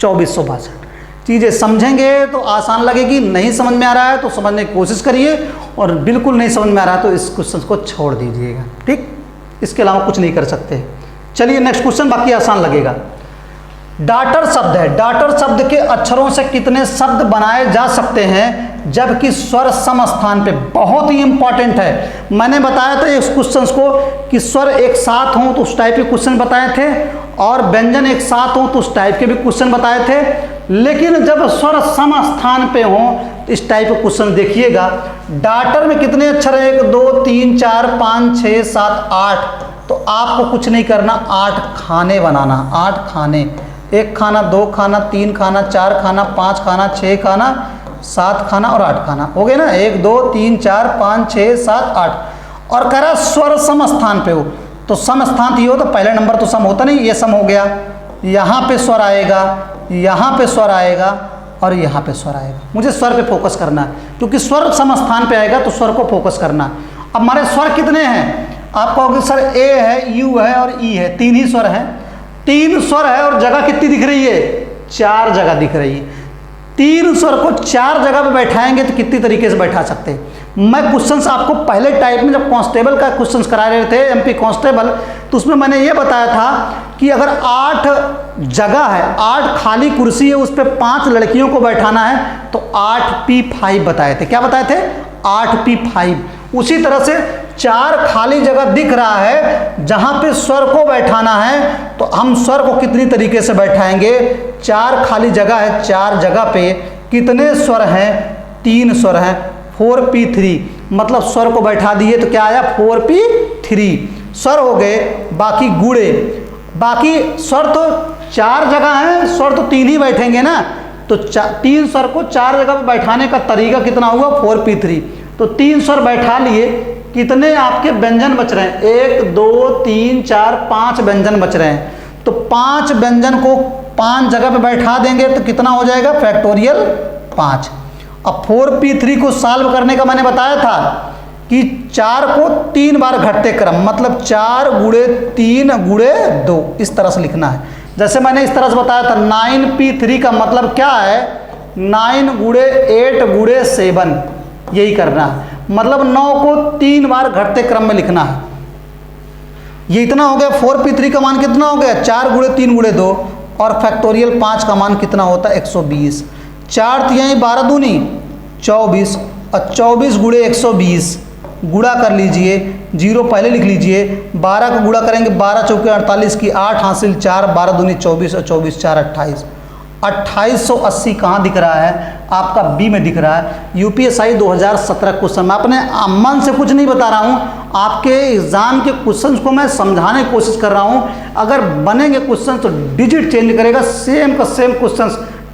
2462। चीज़ें समझेंगे तो आसान लगेगी, नहीं समझ में आ रहा है तो समझने की कोशिश करिए, और बिल्कुल नहीं समझ में आ रहा है तो इस क्वेश्चन को छोड़ दीजिएगा। ठीक, इसके अलावा कुछ नहीं कर सकते। चलिए नेक्स्ट क्वेश्चन, बाकी आसान लगेगा। डाटर शब्द है, डाटर शब्द के अक्षरों से कितने शब्द बनाए जा सकते हैं जबकि स्वर सम स्थान पे? बहुत ही इंपॉर्टेंट है। मैंने बताया था इस क्वेश्चन को कि स्वर एक साथ हों तो उस टाइप के क्वेश्चन बताए थे, और व्यंजन एक साथ हों तो उस टाइप के भी क्वेश्चन बताए थे, लेकिन जब स्वर सम स्थान पे हों इस टाइप के क्वेश्चन देखिएगा। डाटर में कितने अक्षर है? 1 2 3 4 5 6 7 8, तो आपको कुछ नहीं करना, 8 खाने बनाना, 8 खाने, 1 खाना, 2 खाना, 3 खाना, 4 खाना, 5 खाना, 6 खाना, 7 खाना और 8 खाना। हो गए ना? 1 2 3 4 5 6 7 8। और कह रहा स्वर सम स्थान पे हो, तो सम स्थान हो तो पहले नंबर तो सम होता नहीं, ये सम हो गया। यहाँ पे स्वर आएगा, यहाँ पे स्वर आएगा, और यहाँ पे स्वर आएगा। मुझे स्वर पे फोकस करना है, क्योंकि स्वर सम स्थान पे आएगा तो स्वर को फोकस करना। अब हमारे स्वर कितने हैं? आप कहोगे सर ए है, यू है और ई है, 3 ही स्वर हैं। 3 स्वर है और जगह कितनी दिख रही है? 4 जगह दिख रही है। 3 स्वर को 4 जगह पे बैठाएंगे तो कितनी तरीके से बैठा सकते हैं? मैं क्वेश्चंस आपको पहले टाइप में जब कांस्टेबल का क्वेश्चंस करा रहे थे, एमपी कांस्टेबल, तो उसमें मैंने ये बताया था कि अगर 8 जगह है, 8 खाली कुर्सी है, उस पर 5 लड़कियों को बैठाना है तो 8P5 बताए थे। क्या बताए थे? 8P5। उसी तरह से 4 खाली जगह दिख रहा है जहां पे स्वर को बैठाना है, तो हम स्वर को कितनी तरीके से बैठाएंगे? 4 खाली जगह है, 4 जगह पे कितने स्वर हैं? 3 स्वर हैं। 4p3 मतलब स्वर को बैठा दिए तो क्या आया? 4p3 स्वर हो गए। बाकी गुणे, बाकी स्वर तो 4 जगह हैं, स्वर तो 3 ही बैठेंगे ना, तो 3 स्वर को 4 जगह पे बैठाने का तरीका कितना हुआ? 4p3। तो 3 स्वर बैठा लिए, कितने आपके व्यंजन बच रहे हैं? 1 2 3 4 5 व्यंजन बच रहे हैं। तो 5 व्यंजन को 5 जगह पे बैठा देंगे तो कितना हो जाएगा? फैक्टोरियल 5। अब 4p3 को सॉल्व करने का मैंने बताया था कि 4 को 3 बार घटते क्रम, मतलब 4 गुणे 3 गुणे 2, इस तरह से लिखना है। जैसे मैंने इस तरह से बताया था 9p3 का मतलब क्या है? 9 गुणे 8 गुणे 7, यही करना है। मतलब 9 को 3 बार घटते क्रम में लिखना है। ये इतना हो गया। 4p3 का मान कितना हो गया? 4 गुणे 3 गुणे 2, और फैक्टोरियल 5 का मान कितना होता है? 120। 4 तिहाई 12 दूनी 24, और 24 गुणे 120 गुणा कर लीजिए, 0 पहले लिख लीजिए। 12 का गुणा करेंगे, 12 चौके 48 की 8 हासिल 4, 12 दूनी 24 और 24 4 28। 2880 कहाँ दिख रहा है? आपका बी में दिख रहा है। UPSI 2017 question. मैं अपने मन से कुछ नहीं बता रहा हूँ, आपके एग्जाम के क्वेश्चन को मैं समझाने की कोशिश कर रहा हूँ। अगर बनेंगे क्वेश्चन तो डिजिट चेंज करेगा, सेम का सेम क्वेश्चन,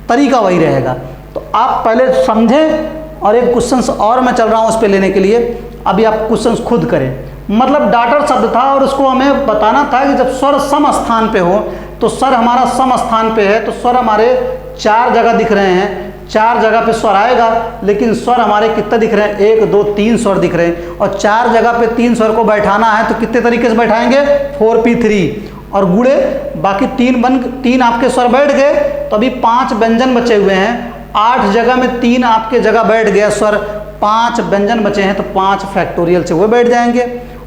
तरीका वही रहेगा। तो आप पहले समझें, और एक क्वेश्चन और मैं चल रहा हूँ उस पर लेने के लिए। अभी आप क्वेश्चन खुद करें। मतलब डाटर शब्द था और उसको हमें बताना था कि जब स्वर सम स्थान पे हो, तो स्वर हमारा सम स्थान पे है, तो स्वर हमारे 4 जगह दिख रहे हैं, 4 जगह पे स्वर आएगा, लेकिन स्वर हमारे कितने दिख रहे हैं? 1 2 3 स्वर दिख रहे हैं, और 4 जगह पे 3 स्वर को बैठाना है, तो कितने तरीके से बैठाएंगे? 4p3। और गुणे बाकी 3 आपके स्वर बैठ गए, तो अभी 5 व्यंजन बचे हुए हैं। 8 जगह में 3 आपके जगह बैठ गया स्वर, 5 व्यंजन बचे हैं, तो 5 फैक्टोरियल से वो बैठ जाएंगे।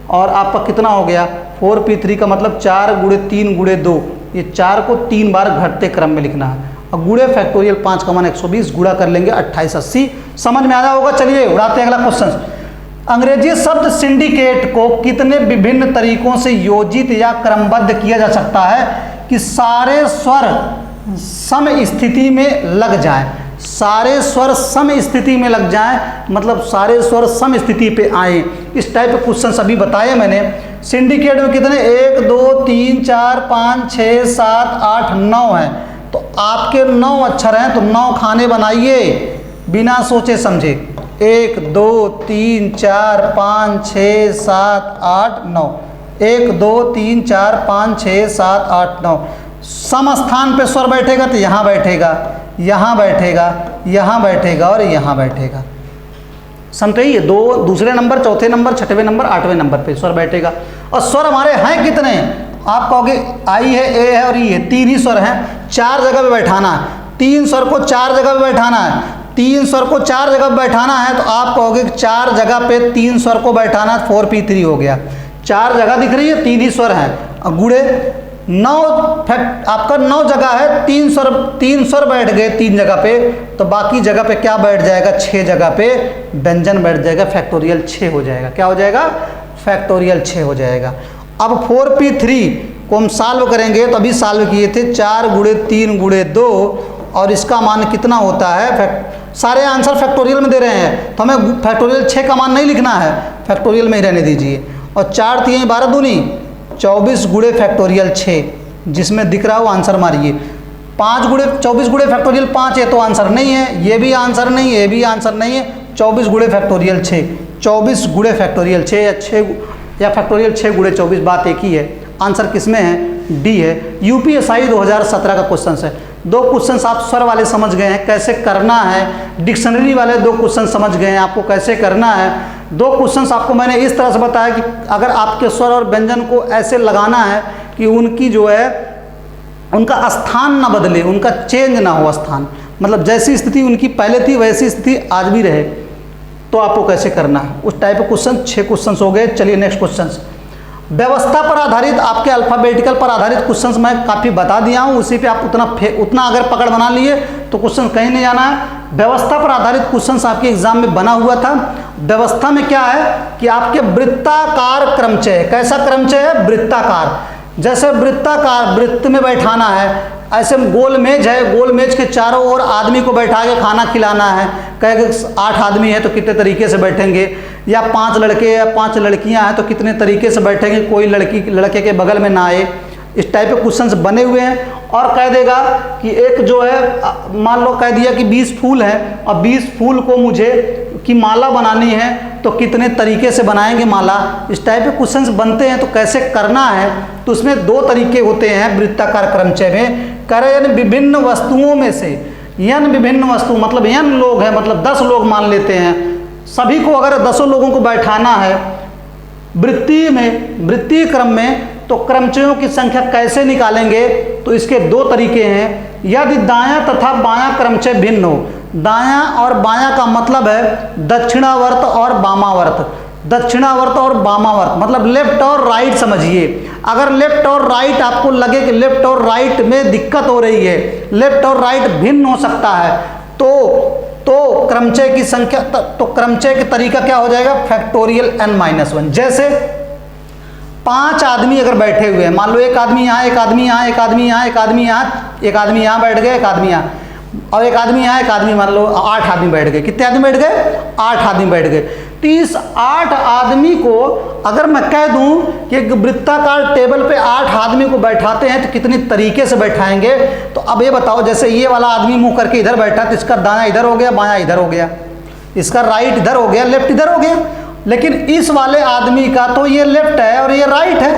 और आपका कितना हो गया? 4p3 का मतलब 4 गुणे 3 गुणे 2, ये 4 को 3 बार घटते क्रम में लिखना है। और गुणे फैक्टोरियल 5 का मान 120, गुणा कर लेंगे 2880। समझ में आया होगा। चलिए उड़ाते हैं अगला क्वेश्चन। अंग्रेजी शब्द सिंडिकेट को कितने विभिन्न तरीकों से योजित या क्रमबद्ध किया जा सकता है कि सारे स्वर सम स्थिति में लग जाएं? सारे स्वर सम स्थिति में लग जाएं, मतलब सारे स्वर सम स्थिति पे आए। इस टाइप के क्वेश्चन सभी बताए मैंने। सिंडिकेट में कितने? 1 2 3 4 5 6 7 8 9 हैं। तो आपके 9 अक्षर हैं, तो 9 खाने बनाइए बिना सोचे समझे। 1 2 3 4 5 6 7 8 9, 1 2 3 4 5 6 7 8 9। सम स्थान पे स्वर बैठेगा तो यहाँ बैठेगा, यहाँ बैठेगा, यहाँ बैठेगा और यहाँ बैठेगा। समझे? ये 2 दूसरे नंबर, चौथे नंबर, छठवें नंबर, 8वें नंबर पे स्वर बैठेगा। और स्वर हमारे हैं कितने? आप कहोगे आई है, ए है और ई है, 3 ही स्वर हैं। 4 जगह पे बैठाना है, 3 स्वर को 4 जगह पे बैठाना है। 3 स्वर को 4 जगह पे बैठाना है, तो आप कहोगे 4 जगह पे 3 स्वर को बैठाना है, 4p3 हो गया। 4 जगह दिख रही है, 3 ही स्वर हैं। और गुणे 9 आपका 9 जगह है, 3 स्वर बैठ गए 3 जगह पे, तो बाकी जगह पे क्या बैठ जाएगा? 6 जगह पे व्यंजन बैठ जाएगा, फैक्टोरियल 6 हो जाएगा। क्या हो जाएगा? फैक्टोरियल 6 हो जाएगा। अब 4p3 को हम सॉल्व करेंगे, तो अभी सॉल्व किए थे 4 गुणे 3 गुणे 2, और इसका मान कितना होता है? सारे आंसर फैक्टोरियल में दे रहे हैं, तो हमें फैक्टोरियल 6 का मान नहीं लिखना है, फैक्टोरियल में ही रहने दीजिए। और 4 तिहाई 12 दूनी 24 गुणे फैक्टोरियल 6, जिसमें दिख रहा है वो आंसर मारिए। 5 गुणे 24 गुणे फैक्टोरियल 5 है, तो आंसर नहीं है, ये भी आंसर नहीं है, ये भी आंसर नहीं है। 24 गुणे फैक्टोरियल 6, 24 गुणे फैक्टोरियल 6 या फैक्टोरियल 6 गुणे 24, बात एक ही है। आंसर किस में है? डी है। यूपीएसआई 2017 का क्वेश्चन है। 2 क्वेश्चन आप स्वर वाले समझ गए हैं कैसे करना है, डिक्शनरी वाले 2 क्वेश्चन समझ गए हैं आपको कैसे करना है। 2 क्वेश्चंस आपको मैंने इस तरह से बताया कि अगर आपके स्वर और व्यंजन को ऐसे लगाना है कि उनकी जो है उनका स्थान ना बदले, उनका चेंज ना हो स्थान, मतलब जैसी स्थिति उनकी पहले थी वैसी स्थिति आज भी रहे, तो आपको कैसे करना है, उस टाइप के क्वेश्चन 6 क्वेश्चन हो गए। चलिए नेक्स्ट क्वेश्चन। व्यवस्था पर आधारित आपके अल्फ़ाबेटिकल पर आधारित क्वेश्चंस मैं काफ़ी बता दिया हूँ, उसी पे आप उतना अगर पकड़ बना लिए तो क्वेश्चन कहीं नहीं जाना है। व्यवस्था पर आधारित क्वेश्चंस आपके एग्जाम में बना हुआ था। व्यवस्था में क्या है कि आपके वृत्ताकार क्रमचय, कैसा क्रमचय है? वृत्ताकार। जैसे वृत्ताकार, वृत्त में बैठाना है, ऐसे गोल मेज है, गोल मेज के चारों ओर आदमी को बैठा के खाना खिलाना है। कहे 8 आदमी है तो कितने तरीके से बैठेंगे, या 5 लड़के या 5 लड़कियां हैं तो कितने तरीके से बैठेंगे, कोई लड़के के बगल में ना आए। इस टाइप के क्वेश्चंस बने हुए हैं। और कह देगा कि एक जो है, मान लो कह दिया कि 20 फूल हैं और 20 फूल को मुझे की माला बनानी है तो कितने तरीके से बनाएंगे माला। इस टाइप के क्वेश्चंस बनते हैं तो कैसे करना है, तो उसमें 2 तरीके होते हैं वृत्ताकार क्रमचय में। करे यानी विभिन्न वस्तुओं में से, यन विभिन्न वस्तु मतलब यन लोग हैं, मतलब 10 लोग मान लेते हैं, सभी को अगर 10 लोगों को बैठाना है वृत्तीय क्रम में, तो क्रमचयों की संख्या कैसे निकालेंगे? तो इसके 2 तरीके हैं। यदि दायां तथा बायां क्रमचय भिन्न हो, दायां और बायां का मतलब है दक्षिणावर्त और वामावर्त। दक्षिणावर्त और वामावर्त मतलब लेफ्ट और राइट समझिए। अगर लेफ्ट और राइट आपको लगे कि लेफ्ट और राइट में दिक्कत हो रही है, लेफ्ट और राइट भिन्न हो सकता है, तो क्रमचय की संख्या, तो क्रमचय का तरीका क्या हो जाएगा? Factorial n-1। जैसे 5 आदमी अगर बैठे हुए हैं, मान लो एक आदमी यहाँ, एक आदमी यहाँ, एक आदमी यहाँ, एक आदमी यहाँ, एक आदमी यहाँ बैठ गए, एक आदमी यहाँ, और एक आदमी यहाँ, एक आदमी, मान लो 8 आदमी बैठ गए। कितने आदमी बैठ गए? 8 आदमी बैठ गए। तो इस 8 आदमी को अगर मैं कह दूं कि एक वृत्ताकार टेबल पे 8 आदमी को बैठाते हैं तो कितनी तरीके से बैठाएंगे? तो अब ये बताओ, जैसे ये वाला आदमी मुंह करके इधर बैठा तो इसका दायां इधर हो गया, बायां इधर हो गया, इसका राइट इधर हो गया, लेफ्ट इधर हो गया। लेकिन इस वाले आदमी का तो ये लेफ्ट है और ये राइट है,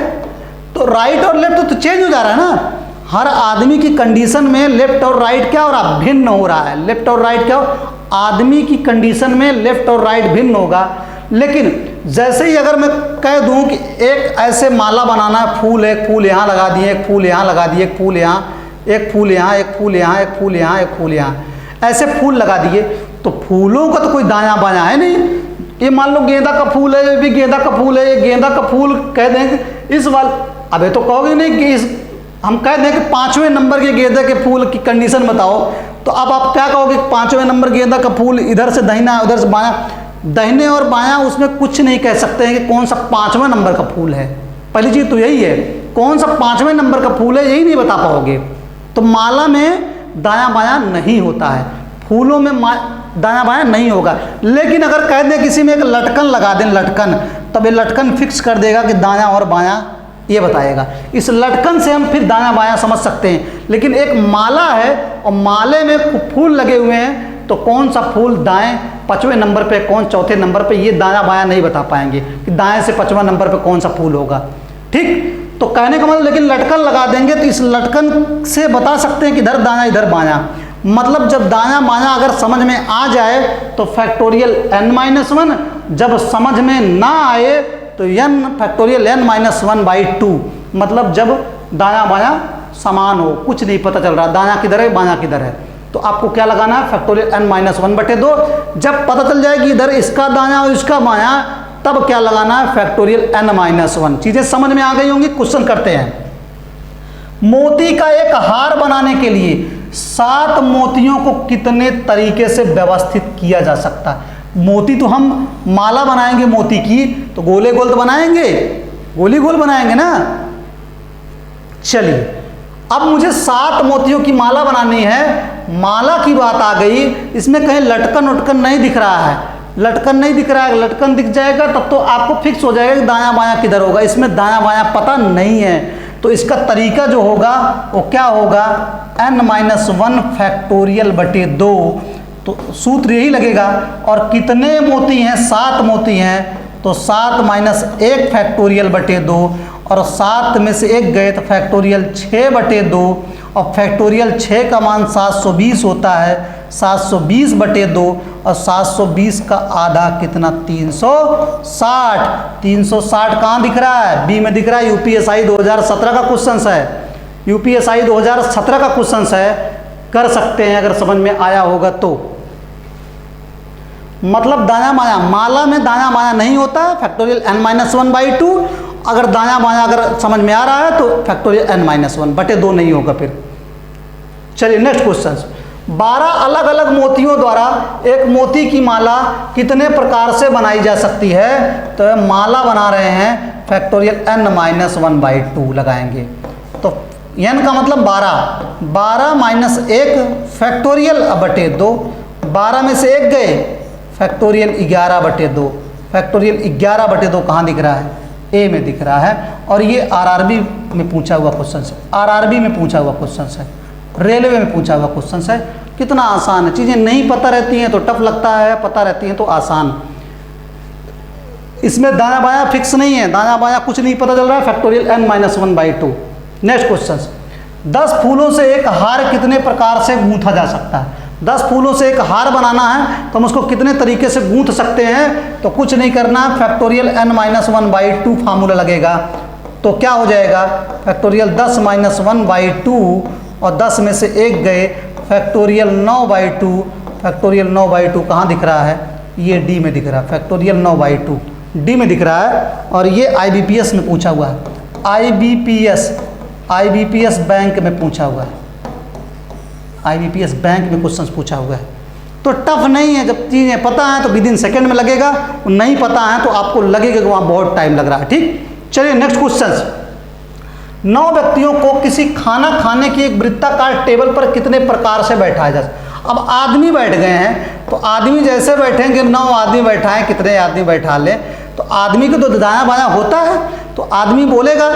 तो राइट और लेफ्ट तो चेंज हो जा रहा है ना। हर आदमी की कंडीशन में लेफ्ट और राइट क्या हो रहा है? भिन्न हो रहा है। लेफ्ट और राइट क्या हो? आदमी की कंडीशन में लेफ्ट और राइट भिन्न होगा। लेकिन जैसे ही अगर मैं कह दूं कि एक ऐसे माला बनाना है, फूल, एक फूल यहाँ लगा दिए, एक फूल यहाँ लगा दिए, एक फूल यहाँ, एक फूल यहाँ, एक फूल यहाँ, एक फूल यहाँ, एक फूल यहाँ, ऐसे फूल लगा दिए, तो फूलों का तो कोई दायां बायां है नहीं। ये मान लो गेंदा का फूल है, ये भी गेंदा का फूल है, ये गेंदा का फूल कह दें इस वाल, अबे तो कहोगे नहीं कि इस, हम कह दें कि 5वें नंबर के गेंदे के फूल की कंडीशन बताओ, तो अब आप क्या कहोगे? 5वें नंबर गेंदा का फूल इधर से दाहिना है, उधर से बायां। दाहिने और बायां उसमें कुछ नहीं कह सकते हैं कि कौन सा 5वें नंबर का फूल है। पहली चीज तो यही है, कौन सा 5वें नंबर का फूल है यही नहीं बता पाओगे। तो माला में दायां बायां नहीं होता है, फूलों में दायां बायां नहीं होगा। लेकिन अगर कह दें किसी में एक लटकन लगा दें, लटकन, तब ये लटकन फिक्स कर देगा कि दायां और बायां ये बताएगा। इस लटकन से हम फिर दायां बायां समझ सकते हैं। लेकिन एक माला है और माले में फूल लगे हुए हैं, तो कौन सा फूल दाएं 5वें नंबर पे, कौन चौथे नंबर पे, ये दायां बायां नहीं बता पाएंगे कि दाएं से 5वां नंबर पे कौन सा फूल होगा। ठीक, तो कहने का मतलब, लेकिन लटकन लगा देंगे तो इस लटकन से बता सकते हैं कि इधर दायां इधर बायां। मतलब जब दायां बायां अगर समझ में आ जाए तो फैक्टोरियल n-1, जब समझ में ना आए तो n फैक्टोरियल n-1/2। मतलब जब दायां बायां समान हो, कुछ नहीं पता चल रहा दायां किधर है बायां किधर है, तो आपको क्या लगाना है? Factorial n-1/2। जब पता चल जाए कि इधर इसका दायां और इसका बायां, तब क्या लगाना है? Factorial n-1। चीजें समझ में आ गई होंगी। क्वेश्चन करते हैं। मोती का एक हार बनाने के लिए 7 मोतियों को कितने तरीके से व्यवस्थित किया जा सकता है? मोती तो हम माला बनाएंगे मोती की, तो गोले गोल तो बनाएंगे, गोली गोल बनाएंगे ना। चलिए, अब मुझे 7 मोतियों की माला बनानी है। माला की बात आ गई, इसमें कहीं लटकन उटकन नहीं दिख रहा है, लटकन नहीं दिख रहा है। लटकन दिख जाएगा तब तो आपको फिक्स हो जाएगा कि दायां बायां किधर होगा। इसमें दायां बायां पता नहीं है, तो इसका तरीका जो होगा वो क्या होगा? n-1 फैक्टोरियल बटे 2। तो सूत्र यही लगेगा। और कितने मोती हैं? 7 मोती हैं, तो 7 - 1 फैक्टोरियल बटे 2, और 7 में से 1 गए तो फैक्टोरियल 6/2, और फैक्टोरियल 6 का मान 720 होता है, 720/2, और 720 का आधा कितना? 360। 360 कहाँ दिख रहा है? बी में दिख रहा है। यूपीएसआई 2017 का क्वेश्चन है, यूपीएसआई 2017 का क्वेश्चन है। कर सकते हैं अगर समझ में आया होगा तो। मतलब दायां बायां, माला में दायां बायां नहीं होता है, फैक्टोरियल n-1/2। अगर दायां बायां अगर समझ में आ रहा है तो फैक्टोरियल n-1/2 नहीं होगा फिर। चलिए नेक्स्ट क्वेश्चन। 12 अलग अलग मोतियों द्वारा एक मोती की माला कितने प्रकार से बनाई जा सकती है? तो माला बना रहे हैं फैक्टोरियल n-1/2 लगाएंगे। तो n का मतलब 12, 12 माइनस 1 फैक्टोरियल बटे 2, 12 में से 1 गए फैक्टोरियल 11/2, फैक्टोरियल 11/2 कहाँ दिख रहा है? ए में दिख रहा है। और ये आरआरबी में पूछा हुआ क्वेश्चन है, आरआरबी में पूछा हुआ क्वेश्चन है, रेलवे में पूछा हुआ क्वेश्चन है। कितना आसान है, चीज़ें नहीं पता रहती हैं तो टफ लगता है, पता रहती हैं तो आसान। इसमें दाया बाया फिक्स नहीं है, दाया बाया कुछ नहीं पता चल रहा है। Factorial n-1/2। नेक्स्ट क्वेश्चन, 10 फूलों से एक हार कितने प्रकार से गूंथा जा सकता है? 10 फूलों से एक हार बनाना है तो हम उसको कितने तरीके से गूंथ सकते हैं? तो कुछ नहीं करना, फैक्टोरियल n-1/2 फार्मूला लगेगा। तो क्या हो जाएगा? फैक्टोरियल 10-1/2 और 10 में से 1 गए फैक्टोरियल 9/2, फैक्टोरियल 9/2 कहाँ दिख रहा है? ये डी में दिख रहा है, फैक्टोरियल 9/2 डी में दिख रहा है। और ये आईबीपीएस में पूछा हुआ है, आईबीपीएस बैंक में पूछा हुआ है, आईबीपीएस बैंक में क्वेश्चन पूछा हुआ है। तो टफ नहीं है, जब चीज़ें पता है तो विदिन सेकंड में लगेगा, नहीं पता है तो आपको लगेगा कि वहाँ बहुत टाइम लग रहा है। ठीक, चलिए नेक्स्ट क्वेश्चन, 9 व्यक्तियों को किसी खाना खाने की एक वृत्ताकार टेबल पर कितने प्रकार से बैठाया जा सकता? अब आदमी बैठ गए हैं तो आदमी जैसे बैठेंगे, 9 आदमी बैठाएं, कितने आदमी बैठा लें? तो आदमी को तो दायां बायां होता है, तो आदमी बोलेगा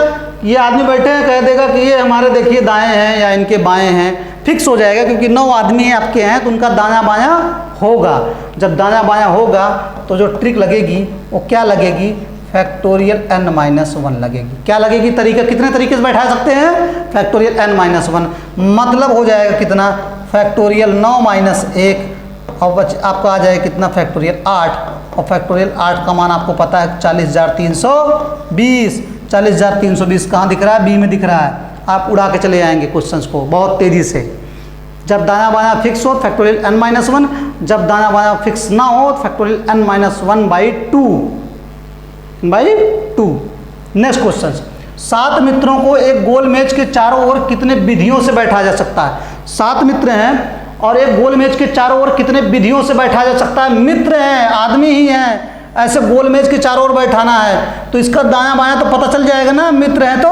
ये आदमी बैठे हैं, कह देगा कि ये हमारे देखिए दाएं हैं या इनके बाएं हैं, फिक्स हो जाएगा क्योंकि 9 आदमी हैं आपके हैं तो उनका दायां बायां होगा। जब दायां बायां होगा तो जो ट्रिक लगेगी वो क्या लगेगी? फैक्टोरियल n-1 लगेगी। क्या लगेगी? तरीका कितने तरीके से बैठा सकते हैं? फैक्टोरियल n-1, मतलब हो जाएगा कितना? फैक्टोरियल 9 माइनस 1 और आपका आ जाएगा कितना? फैक्टोरियल 8। और फैक्टोरियल 8 का मान आपको पता है 40,320। 40,320 कहाँ दिख रहा है? बी में दिख रहा है। आप उड़ा के चले जाएंगे क्वेश्चंस को बहुत तेज़ी से। जब दाया बाया फिक्स हो फैक्टोरियल n-1, जब दाया बाया फिक्स ना हो फैक्टोरियल n-1/2। नेक्स्ट क्वेश्चन, 7 मित्रों को एक गोल मेज के चारों ओर कितने विधियों से बैठाया जा सकता है? 7 मित्र हैं और एक गोल मेज के चारों ओर कितने विधियों से बैठाया जा सकता है? मित्र हैं, आदमी ही हैं, ऐसे गोल मेज के चारों ओर बैठाना है तो इसका दायां बायां तो पता चल जाएगा ना, मित्र हैं तो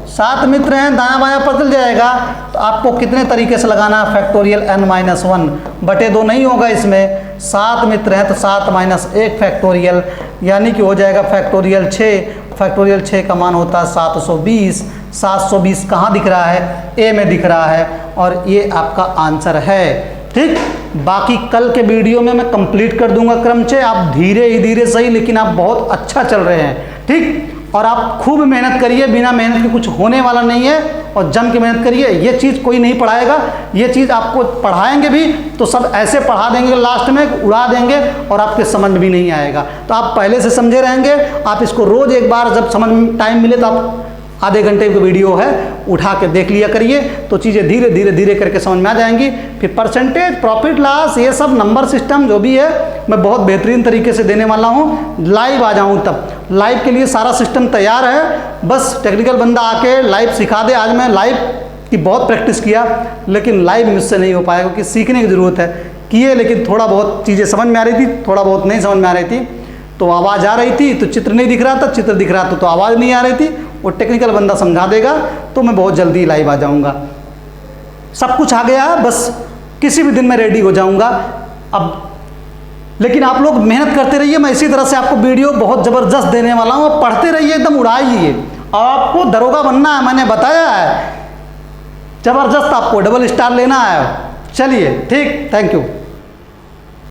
7 मित्र हैं, दायां बायां पता चल जाएगा। तो आपको कितने तरीके से लगाना है? फैक्टोरियल n-1/2 नहीं होगा इसमें, 7 मित्र हैं तो 7 माइनस 1 फैक्टोरियल, यानी कि हो जाएगा फैक्टोरियल 6। फैक्टोरियल 6 का मान होता है 720। 720 कहाँ दिख रहा है? ए में दिख रहा है और ये आपका आंसर है। ठीक, बाकी कल के वीडियो में मैं कंप्लीट कर दूंगा क्रमचय। आप धीरे ही धीरे सही, लेकिन आप बहुत अच्छा चल रहे हैं। ठीक, और आप खूब मेहनत करिए, बिना मेहनत के कुछ होने वाला नहीं है, और जम के मेहनत करिए। ये चीज़ कोई नहीं पढ़ाएगा, ये चीज़ आपको पढ़ाएंगे भी तो सब ऐसे पढ़ा देंगे लास्ट में, उड़ा देंगे और आपके समझ में भी नहीं आएगा। तो आप पहले से समझे रहेंगे। आप इसको रोज़ एक बार जब समझ में टाइम मिले तो आप आधे घंटे की वीडियो है उठा के देख लिया करिए, तो चीज़ें धीरे धीरे धीरे करके समझ में आ जाएंगी। फिर परसेंटेज, प्रॉफिट लॉस, ये सब नंबर सिस्टम जो भी है मैं बहुत बेहतरीन तरीके से देने वाला हूँ। लाइव आ जाऊँ तब, लाइव के लिए सारा सिस्टम तैयार है, बस टेक्निकल बंदा आके लाइव सिखा दे। आज मैं लाइव की बहुत प्रैक्टिस किया लेकिन लाइव मुझसे नहीं हो पाया क्योंकि सीखने की ज़रूरत है। किए लेकिन थोड़ा बहुत चीज़ें समझ में आ रही थी, थोड़ा बहुत नहीं समझ में आ रही थी। तो आवाज़ आ रही थी तो चित्र नहीं दिख रहा था, चित्र दिख रहा था तो आवाज़ नहीं आ रही थी। वो टेक्निकल बंदा समझा देगा तो मैं बहुत जल्दी लाइव आ जाऊंगा। सब कुछ आ गया है, बस किसी भी दिन मैं रेडी हो जाऊंगा अब। लेकिन आप लोग मेहनत करते रहिए, मैं इसी तरह से आपको वीडियो बहुत ज़बरदस्त देने वाला हूँ। पढ़ते रहिए, एकदम उड़ाइए। आपको दरोगा बनना है, मैंने बताया है, ज़बरदस्त आपको डबल स्टार लेना है। चलिए ठीक, थैंक यू।